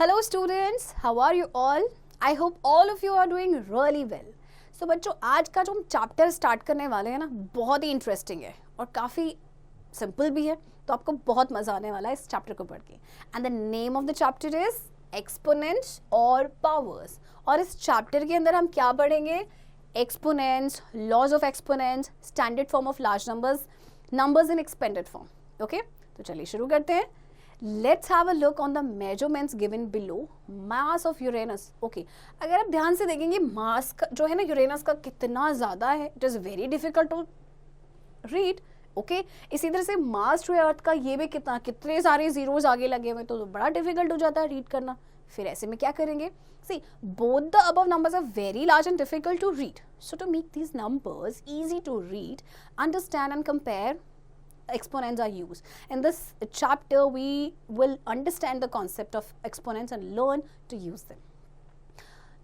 Hello students, how are you all? I hope all of you are doing really well. So बच्चों आज का जो हम chapter start करने वाले हैं ना बहुत ही इंटरेस्टिंग है और काफ़ी सिंपल भी है, तो आपको बहुत मज़ा आने वाला है इस चैप्टर को पढ़ के. And the name of the chapter is exponents और पावर्स. और इस चैप्टर के अंदर हम क्या पढ़ेंगे? Exponents, laws of exponents, standard form of large numbers, numbers in expanded form. Okay, तो चलिए शुरू करते हैं. Let's have a look on the measurements given below. Mass of Uranus. Okay, अगर आप ध्यान से देखेंगे मास जो है ना यूरेनस का कितना ज़्यादा है, it is very difficult to read. Okay, इसी तरह से मास जो है अर्थ का ये भी कितने सारे जीरोज आगे लगे हुए, तो बड़ा डिफिकल्ट हो जाता है रीड करना. फिर ऐसे में क्या करेंगे? See both the above numbers are very large and difficult to read. So to make these numbers easy to read, understand and compare, exponents are used. In this chapter we will understand the concept of exponents and learn to use them.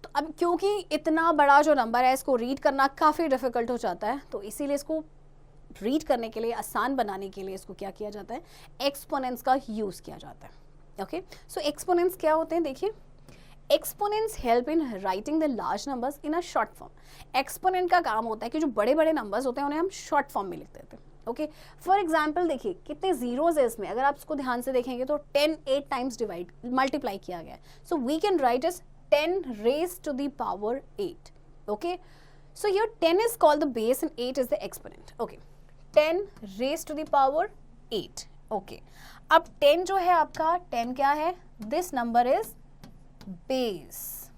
तो अब क्योंकि इतना बड़ा जो number है इसको read करना काफ़ी डिफिकल्ट हो जाता है, तो इसीलिए इसको रीड करने के लिए, आसान बनाने के लिए इसको क्या किया जाता है? एक्सपोनेंट्स का यूज़ किया जाता है. ओके, सो एक्सपोनेंट्स क्या होते हैं? देखिए, exponents help in writing the large numbers in a short form. Exponent का काम होता है कि जो बड़े बड़े नंबर्स होते हैं उन्हें हम शॉर्ट फॉर्म में लिख देते हैं. ओके, फॉर एग्जाम्पल देखिए कितने जीरोज है इसमें. अगर आप इसको ध्यान से देखेंगे तो 10 8 टाइम्स डिवाइड मल्टीप्लाई किया गया है. So we can write is 10 raise to the power 8. Okay, so here 10 is called the base and 8 is the exponent. Okay, 10 raise to the power 8. Okay, अब 10 जो है आपका, 10 क्या है? This number is base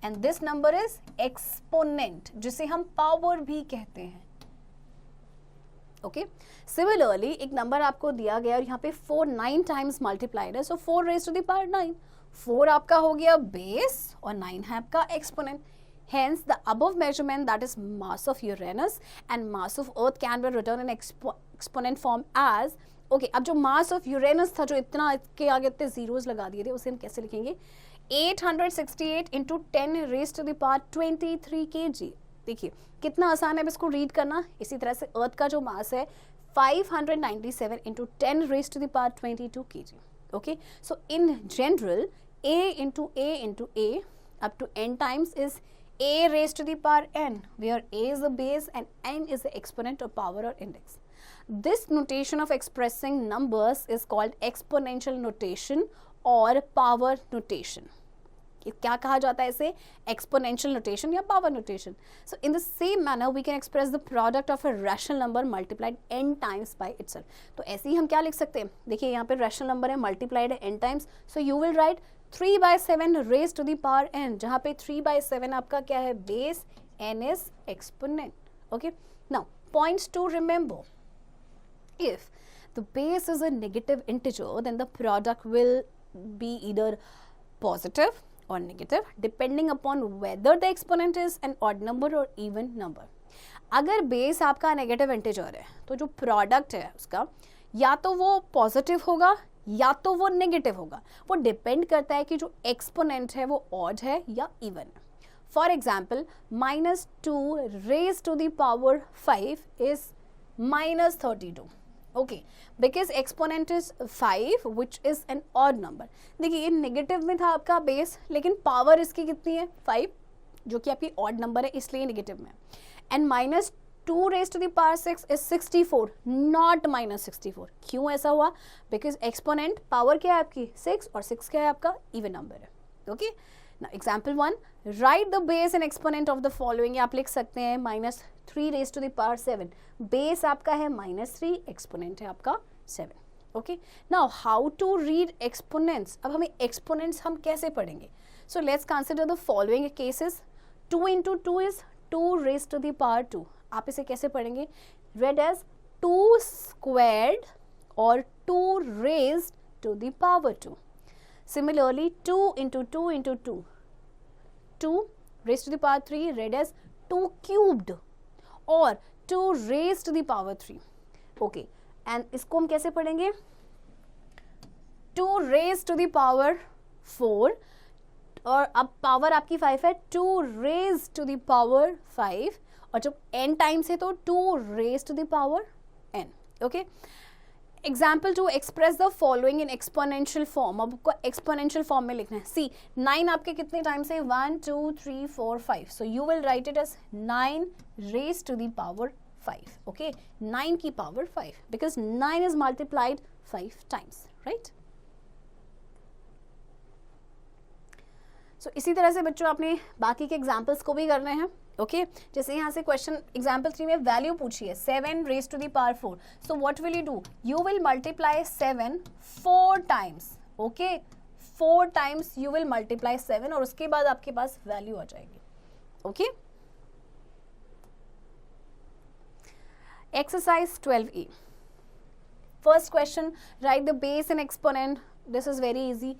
and this number is exponent, जिसे हम power भी कहते हैं. ओके, सिमिलरली एक नंबर आपको दिया गया और यहाँ पे 4 9 टाइम्स मल्टीप्लाइड है, सो 4 रेज टू द पावर 9. 4 आपका हो गया बेस और 9 है आपका exponent. Hence the above measurement, that is mass of Uranus and mass of Earth, can be written in exponent form as. Okay, अब जो मास ऑफ यूरेनस था, जो इतना के आगे इतने जीरोस लगा दिए थे, उसे हम कैसे लिखेंगे? 868 into 10 raise to the power 23 kg. देखिए कितना आसान है इसको रीड करना. इसी तरह से अर्थ का जो मास है 597 into 10 raise to the power 22 kg. Okay, so in general a into a up to n times is a raised to the power n, where a is the base and n is the exponent or power or index. This notation of expressing numbers is called exponential notation or power notation. क्या कहा जाता है इसे? Exponential notation या power notation. So in the same manner we can express the product of a rational number multiplied n times by itself. तो ऐसे ही हम क्या लिख सकते हैं? देखिए यहाँ पे रैशनल नंबर है, मल्टीप्लाइड है n times, so you will write 3/7 raise to the power n, जहाँ पे 3/7 आपका क्या है? Base, n is exponent. Okay, now points to remember. If the base is a negative integer, then the product will be either positive or negative depending upon whether the exponent is an odd number or even number. अगर base आपका negative integer है तो जो product है उसका या तो वो पॉजिटिव होगा या तो वो नेगेटिव होगा. वो डिपेंड करता है कि जो एक्सपोनेंट है वो ऑड है या इवन है. For example -2 raise to the power 5 is -32. Okay, because exponent is 5 which is an odd number. देखिए ये नेगेटिव में था आपका बेस, लेकिन पावर इसकी कितनी है? 5, जो कि आपकी ऑड नंबर है, इसलिए नेगेटिव में. And -2 raise to the power 6 is 64, not -64. क्यों ऐसा हुआ? बिकॉज एक्सपोनेंट पावर क्या है आपकी? 6, और 6 क्या है आपका? इवन नंबर है. Okay, now example 1, write the base and exponent of the following. आप लिख सकते हैं -3 raise to the power 7. Base आपका है -3, एक्सपोनेंट है आपका 7. Okay, now how to read exponents. अब हमें एक्सपोनेंट्स हम कैसे पढ़ेंगे? So let's consider the following cases. 2 into 2 is 2 raise to the power 2. आप इसे कैसे पढ़ेंगे? रेड एज 2 स्क्वायर्ड और 2 raise to the power 2. Similarly 2 into 2 into 2, 2 raised to the power 3, read as 2 cubed or 2 raised to the power 3. Okay, and इसको हम कैसे पढ़ेंगे? 2 raised to the power 4, और अब पावर आपकी 5 है, 2 raised to the power 5, और जब n टाइम्स है तो 2 raised to the power n. Okay, example to express the following in exponential form. अब आपको एक्सपोनेंशियल फॉर्म में लिखना है. सी 9 आपके कितने टाइम्स है? 1 2 3 4 5. So you will write it as 9 raise to the power 5. Okay, 9 की power 5 because 9 is multiplied 5 times, right. So इसी तरह से बच्चों आपने बाकी के एग्जाम्पल्स को भी करने हैं. ओके, जैसे यहाँ से क्वेश्चन एग्जाम्पल 3 में वैल्यू पूछी है 7 raise to the power 4. So what will you do? You will multiply 7 4 times. Okay, 4 times you will multiply 7 और उसके बाद आपके पास वैल्यू आ जाएगी. ओके, exercise 12e. First question, write the base and exponent. This is very easy.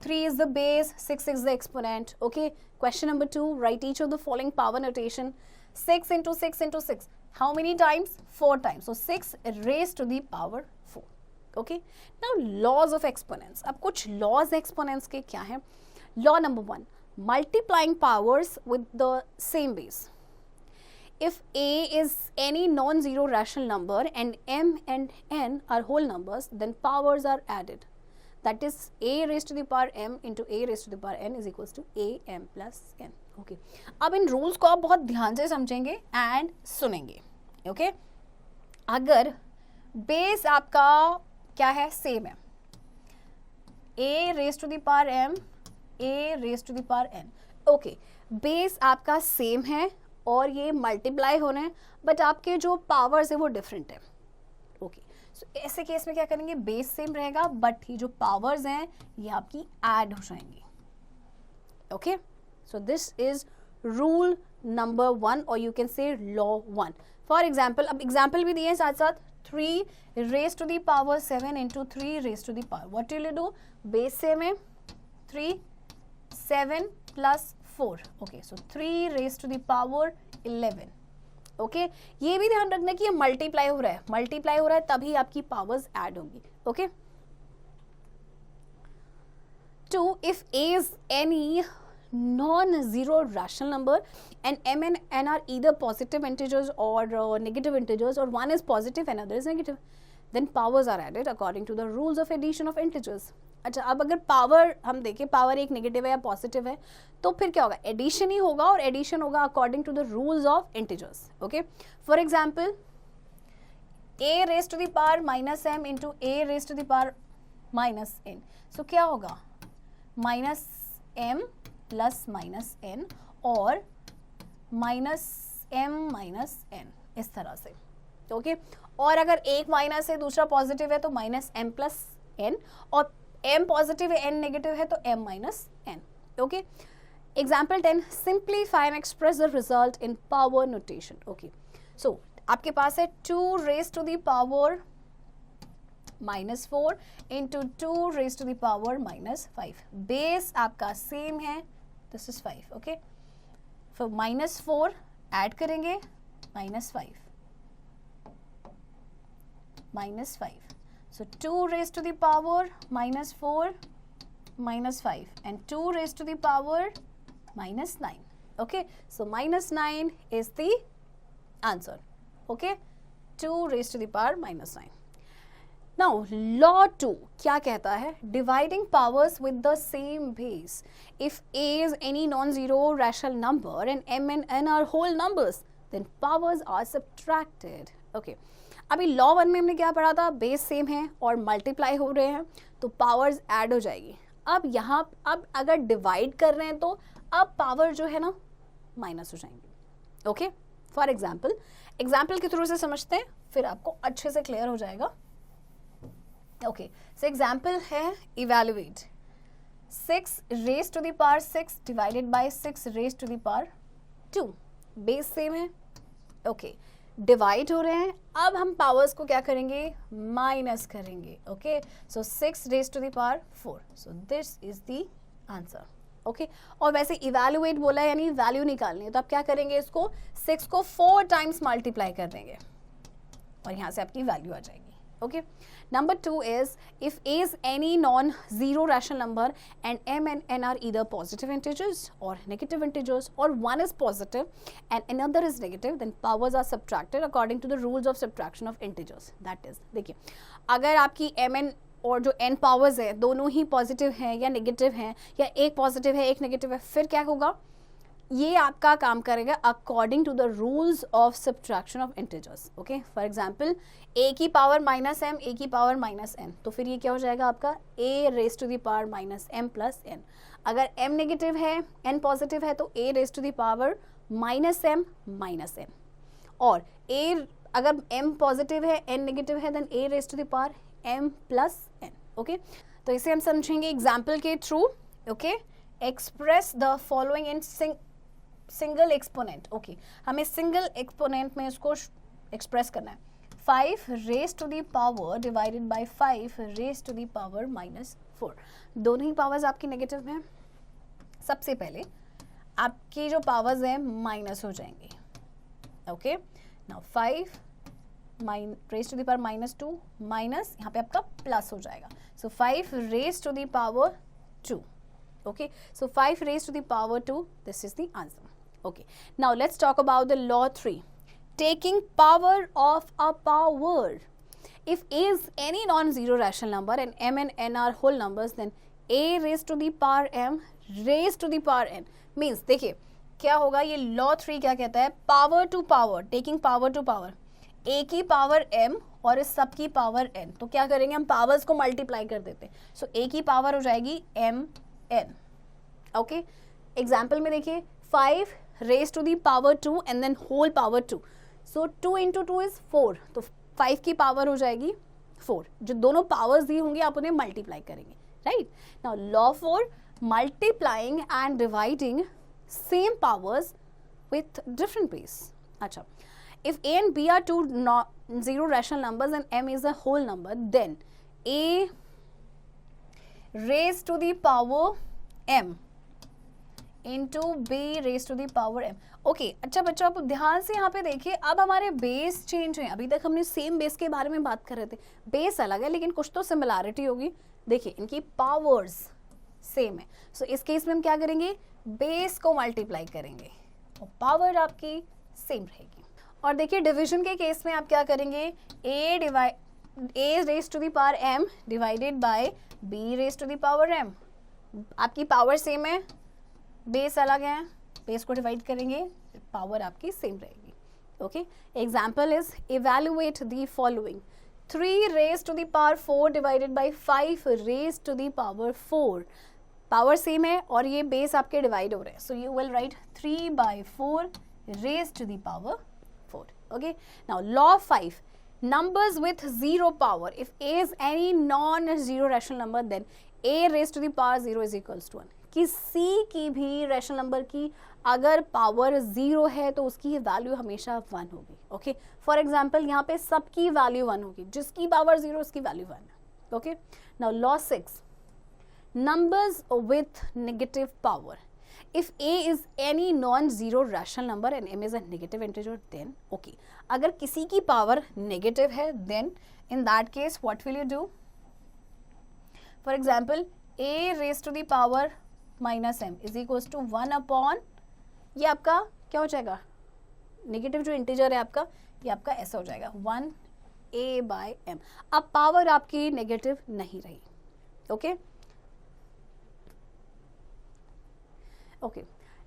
3 is the base, 6 is the exponent. Okay, question number 2, write each of the following power notation. 6 into 6 into 6, how many times? 4 times. So 6 raised to the power 4. Okay, now laws of exponents. अब कुछ laws exponents के क्या हैं? Law number 1, multiplying powers with the same base. If a is any non-zero rational number and m and n are whole numbers, then powers are added. That is a raised to the power m into a raised to the power n is equals to a m plus n. Okay. अब इन rules को आप बहुत ध्यान से समझेंगे and सुनेंगे. Okay, अगर base आपका क्या है? सेम है, a raised to the power m, a raised to the power n. Okay, base आपका सेम है और ये मल्टीप्लाई होने हैं, बट आपके जो पावर्स है वो डिफरेंट है. ओके, सो ऐसे केस में क्या करेंगे? बेस सेम रहेगा बट ये जो पावर्स हैं ये आपकी ऐड हो जाएंगी. Okay, so this is rule number 1 और you can say law 1. For example, अब एग्जाम्पल भी दिए हैं साथ साथ. 3 raise to the power 7 into 3 raise to the power. What will you do? Base same है, 3 7 plus 4. Okay, so 3 raise to the power 11. Okay, ये भी ध्यान रखना कि ये मल्टीप्लाई हो रहा है, मल्टीप्लाई हो रहा है तभी आपकी पावर्स ऐड होंगी. Okay, 2, if a is any non-zero rational number and m and n are either positive integers or negative integers, or one is positive and other is negative, then powers are added according to the rules of addition of integers. अच्छा, अब अगर power हम देखें, power एक negative है या positive है, तो फिर क्या होगा? एडिशन ही होगा और एडिशन होगा according to the rules of integers. Okay, for example a raise to the power minus m into a raise to the power minus n. सो क्या होगा? Minus m plus minus n और minus m minus n, इस तरह से. Okay, और अगर एक माइनस है दूसरा पॉजिटिव है तो माइनस m प्लस n, और m पॉजिटिव है n नेगेटिव है तो m minus n. Okay, example 10, simplify and express the result in power notation. Okay, so आपके पास है 2 raise to the power minus 4 into 2 raise to the power minus 5. Base आपका same है, this is 5. Okay, फिर minus 4 add करेंगे, minus 5 minus 5. So 2 raised to the power minus 4 minus 5 and 2 raised to the power minus 9. Okay, so minus 9 is the answer. Okay, 2 raised to the power minus 9. Now law 2 क्या कहता है? Dividing powers with the same base. If a is any non-zero rational number and m and n are whole numbers, then powers are subtracted. Okay, अभी law 1 में हमने क्या पढ़ा था? Base same है और मल्टीप्लाई हो रहे हैं तो पावर्स ऐड हो जाएगी. अब यहाँ अब अगर डिवाइड कर रहे हैं तो अब पावर जो है ना माइनस हो जाएंगी. ओके, फॉर एग्जाम्पल के थ्रू से समझते हैं, फिर आपको अच्छे से क्लियर हो जाएगा. ओके, सो एग्जाम्पल है evaluate 6 raise to the power 6 divided by 6 raise to the power 2. Base same है. ओके, डिवाइड हो रहे हैं, अब हम पावर्स को क्या करेंगे? माइनस करेंगे. Okay, so 6 raise to the power 4. So this is the answer. Okay, और वैसे इवैल्यूएट बोला है यानी वैल्यू निकालनी है, तो आप क्या करेंगे? इसको 6 को 4 टाइम्स मल्टीप्लाई कर देंगे और यहाँ से आपकी वैल्यू आ जाएगी. Okay. Number 2 is if A is any non-zero rational number and M and N are either positive integers or negative integers, or one is positive and another is negative, then powers are subtracted according to the rules of subtraction of integers. That is, देखिए अगर आपकी M और जो n powers है दोनों ही positive हैं या negative हैं, या एक पॉजिटिव है एक नेगेटिव है, फिर क्या होगा, ये आपका काम करेगा according to the rules of subtraction of integers. Okay, for example a की पावर माइनस एम, a की पावर माइनस n, तो फिर ये क्या हो जाएगा आपका a raise to the power minus m plus n. अगर m नेगेटिव है n पॉजिटिव है तो a raise to the power minus m minus n, और a अगर m पॉजिटिव है n नेगेटिव है then a raise to the power m plus n. Okay, तो इसे हम समझेंगे एग्जाम्पल के through. Okay, express the following in single exponent. Okay, हमें सिंगल एक्सपोनेंट में उसको एक्सप्रेस करना है. 5 raise to the power divided by 5 raise to the power minus 4. दोनों ही पावर्स आपकी नेगेटिव हैं. सबसे पहले आपकी जो पावर्स हैं माइनस हो जाएंगी. Okay, now 5 raise to the power minus 2 minus यहाँ पे आपका प्लस हो जाएगा. So 5 raise to the power 2. Okay, so 5 raised to the power 2, this is the answer. Okay, now let's talk about the law 3, taking power of a power. If A is any non-zero rational number and M and N are whole numbers, then A raised to the power M raised to the power N means, देखिए क्या होगा, ये law 3 क्या कहता है, power to power, taking power to power. A की power M और इस सब की पावर N, तो क्या करेंगे हम पावर्स को मल्टीप्लाई कर देते हैं. सो A की पावर हो जाएगी M n. ओके, एग्जाम्पल में देखिए 5 raise to the power 2 and then whole power 2. So 2 into 2 is 4, तो 5 की पावर हो जाएगी 4. जो दोनों पावर्स दी होंगी आप उन्हें मल्टीप्लाई करेंगे. Right, now law 4, multiplying and dividing same powers with different ways. अच्छा, if A and B are two zero rational numbers and M is a whole number, then A raised to the power m into b raised to the power m. Okay, अच्छा बच्चों आप ध्यान से यहाँ पे देखिए, अब हमारे बेस चेंज हुए. अभी तक हमने सेम बेस के बारे में बात कर रहे थे. बेस अलग है लेकिन कुछ तो सिमिलैरिटी होगी. देखिए इनकी पावर्स सेम है. सो इस केस में हम क्या करेंगे, बेस को मल्टीप्लाई करेंगे और पावर आपकी सेम रहेगी. और देखिए डिवीजन के केस में आप क्या करेंगे, a raise to the power m divided by b raise to the power m. आपकी पावर सेम है, बेस अलग है, बेस को डिवाइड करेंगे, पावर आपकी सेम रहेगी. Okay, example is evaluate the following. 3 raise to the power 4 divided by 5 raise to the power 4. Power same है और ये बेस आपके डिवाइड हो रहे हैं. So you will write 3 by 4 raise to the power 4. Okay, now law 5, numbers with zero power. If A is any non-zero rational number, then A raised to the power 0 is equals to 1. किसी की भी rational number की अगर power 0 है तो उसकी value हमेशा 1 होगी. ओके, फॉर एग्जाम्पल यहाँ पे सबकी वैल्यू 1 होगी, जिसकी पावर 0 उसकी value 1. Okay, now law 6, numbers with negative power. If A is any non-zero rational number and M is a negative integer, then okay. अगर किसी की पावर नेगेटिव है then in that case what will you do? For example, A raised to the power minus M is equals to 1 upon, ये आपका क्या हो जाएगा, negative जो इंटीजर है आपका, ये आपका ऐसा हो जाएगा 1A by M. अब पावर आपकी नेगेटिव नहीं रही. ओके ओके,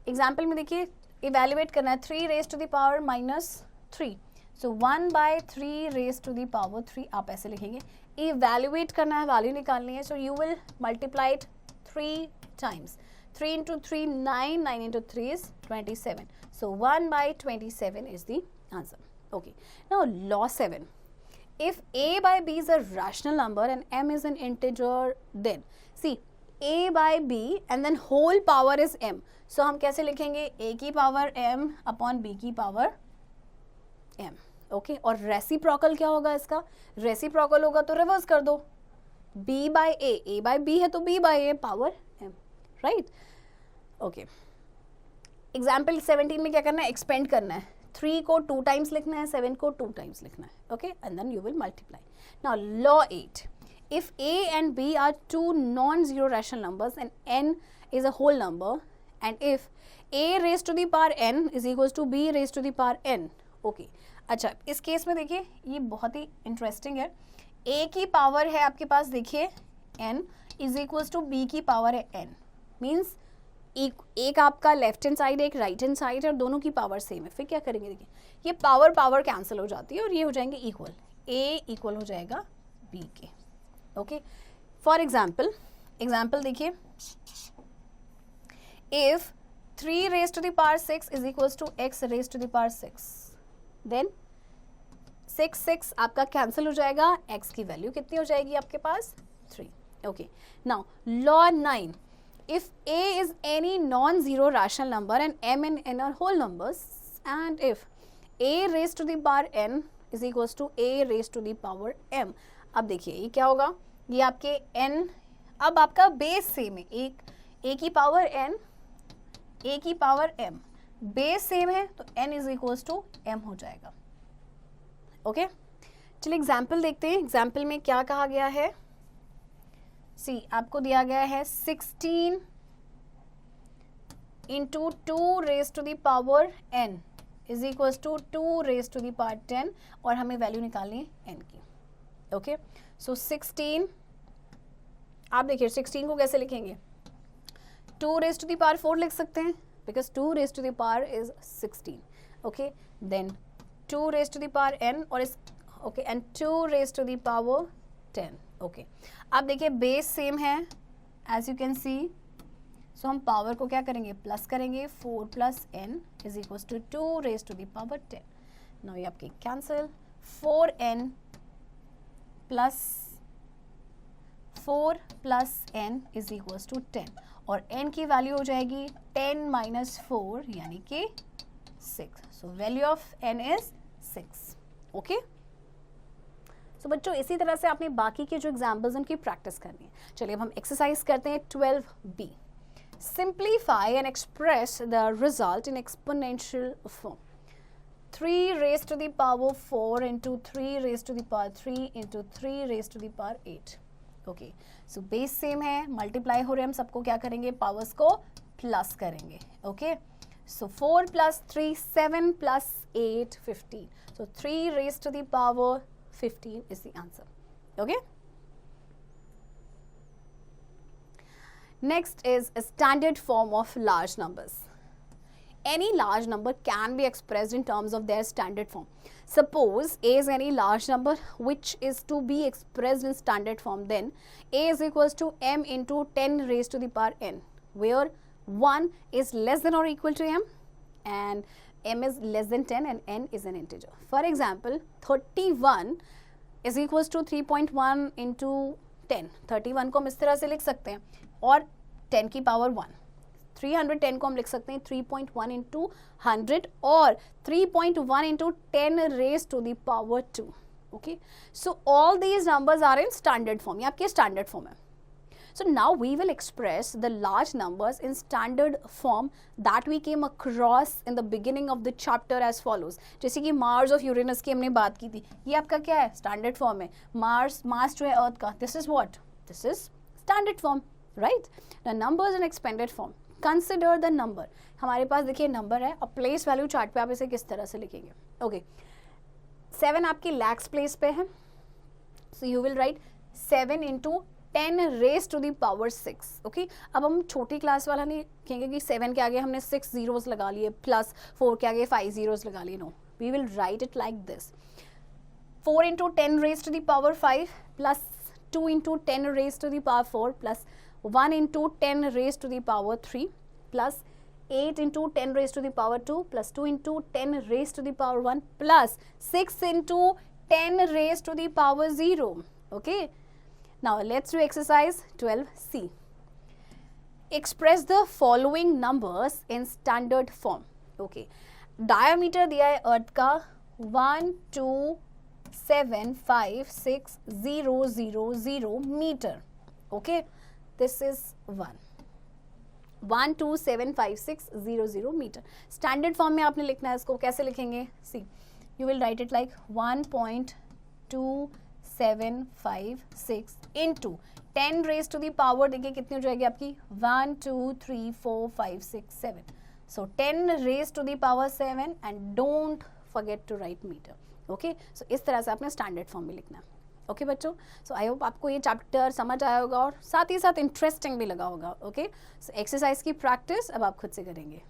एग्जाम्पल में देखिए इवेल्युएट करना है. 3 raise to the power minus 3, so 1 by 3 raise to the power 3 आप ऐसे लिखेंगे. इवेल्युएट करना है, वैल्यू निकालनी है. सो you will multiply it 3 times. 3 into 3 9, 9 into 3 is 27. So 1 by 27 is the answer. Okay, now law 7, if A by B is a rational number and M is an integer, then see A by B and then whole power is M. So हम कैसे लिखेंगे, A की power M upon B की power M. Okay, और reciprocal क्या होगा इसका, reciprocal होगा तो रिवर्स कर दो, B by A by B है तो B by A power M. Right. Okay, example 17 में क्या करना है, एक्सपेंड करना है. 3 को 2 टाइम्स लिखना है, 7 को 2 टाइम्स लिखना है. Okay, and then you will multiply. Now law 8, if a and b are two non-zero rational numbers and n is a whole number, and if a raised to the power n is equals to b raised to the power n. Okay, अच्छा इस case में देखिए ये बहुत ही interesting है. a की power है आपके पास, देखिए n is equals to b की पावर है n. मीन्स एक आपका लेफ्ट हैंड साइड है, एक राइट हैंड साइड है, और दोनों की पावर सेम है. फिर क्या करेंगे, देखिए ये पावर पावर कैंसिल हो जाती है और ये हो जाएंगे इक्वल. a इक्वल हो जाएगा b के. ओके, फॉर एग्जाम्पल देखिए, if 3 raised to the power 6 is equals to x raised to the power 6, then 6 आपका कैंसिल हो जाएगा, x की वैल्यू कितनी हो जाएगी आपके पास 3. Okay, now law 9, if a is any non-zero rational number and m and n are whole numbers, and if a raised to the power n is equals to a raised to the power m. अब देखिए ये क्या होगा, ये आपके n, अब आपका base same है, एक a की पावर n, a की पावर m, बेस सेम है तो n is equals to m हो जाएगा. ओके, चलिए एग्जाम्पल देखते हैं. एग्जाम्पल में क्या कहा गया है, सी आपको दिया गया है 16 into 2 raise to the power n is equals to 2 raise to the power 10, और हमें वैल्यू निकालनी है n की. ओके, सो 16, आप देखिए 16 को कैसे लिखेंगे, 2 रेज टू द पावर 4 लिख सकते हैं, because 2 raise to the power is 16. Okay, then 2 raise to the power n, और इस okay and 2 raise to the power 10. Okay, अब देखिए बेस सेम है as you can see, so हम power को क्या करेंगे, प्लस करेंगे. 4 plus n is equals to 2 raise to the power 10. Now ये आपके cancel, 4n plus 4 plus n is equals to 10, और n की वैल्यू हो जाएगी 10 माइनस 4 यानी कि 6. So value of n is 6. Okay, so बच्चों इसी तरह से आपने बाकी के जो एग्जाम्पल्स उनकी प्रैक्टिस करनी है. चलिए अब हम एक्सरसाइज करते हैं 12b. Simplify and express the result in exponential form. 3 raised to the power 4 into 3 raised to the power 3 into 3 raised to the power 8. Okay, so base same है, मल्टीप्लाई हो रहे हैं, हम सबको क्या करेंगे, पावर्स को प्लस करेंगे. Okay, so 4 plus 3 7 plus 8 15. So 3 raised to the power 15 is the answer. Okay, next is a standard form of large numbers. Any large number can be expressed in terms of their standard form. Suppose a is any large number which is to be expressed in standard form, then a is equals to m into 10 raised to the power n, where 1 is less than or equal to m and m is less than 10 and n is an integer. For example, 31 is equals to 3.1 into 10. 31 को हम इस तरह से लिख सकते हैं, और 10 की पावर 1. 310 को हम लिख सकते हैं 3.1 into 100, और 3.1 into 10 raised to the power 2. Okay, so all these numbers are in standard form. ये आपके standard form है. So now we will express the large numbers in standard form that we came across in the beginning of the chapter as follows. जैसे कि Mars of Uranus की हमने बात की थी, ये आपका क्या है, standard form है. Mars जो है Earth का, this is what? This is standard form, right? The numbers in expanded form. Consider the number. हमारे पास देखिए नंबर है, और प्लेस वैल्यू चार्ट पे आप इसे किस तरह से लिखेंगे. ओके, 7 आपकी लैक्स प्लेस पे है, सो you will right 7 into 10 raised to the power 6. Okay, अब हम छोटी क्लास वाला नहीं कहेंगे कि 7 के आगे हमने 6 zeros लगा लिए प्लस 4 के आगे 5 zeros लगा लिए. No, we will write it like this. 4 into 10 raised to the power 5 plus 2 into 10 raised to the power 4 plus 1 into 10 raised to the power 3 plus 8 into 10 raised to the power 2 plus 2 into 10 raised to the power 1 plus 6 into 10 raised to the power 0. Okay, now let's do exercise 12c. Express the following numbers in standard form. Okay, diameter दिया है अर्थ का 1 2 7 5 6 0 0 0 metre. Okay, this is 1. 1275600 metre. Standard form में आपने लिखना है इसको, कैसे लिखेंगे? See, you will write it like 1.2756 into 10 raise to the power, देखिए कितनी हो जाएगी आपकी 1 2 3 4 5 6 7, so 10 raise to the power 7 and don't forget to write metre. Okay, so इस तरह से आपने स्टैंडर्ड फॉर्म में लिखना है। ओके बच्चों, सो आई होप आपको ये चैप्टर समझ आया होगा और साथ ही साथ इंटरेस्टिंग भी लगा होगा। ओके, सो एक्सरसाइज की प्रैक्टिस अब आप खुद से करेंगे।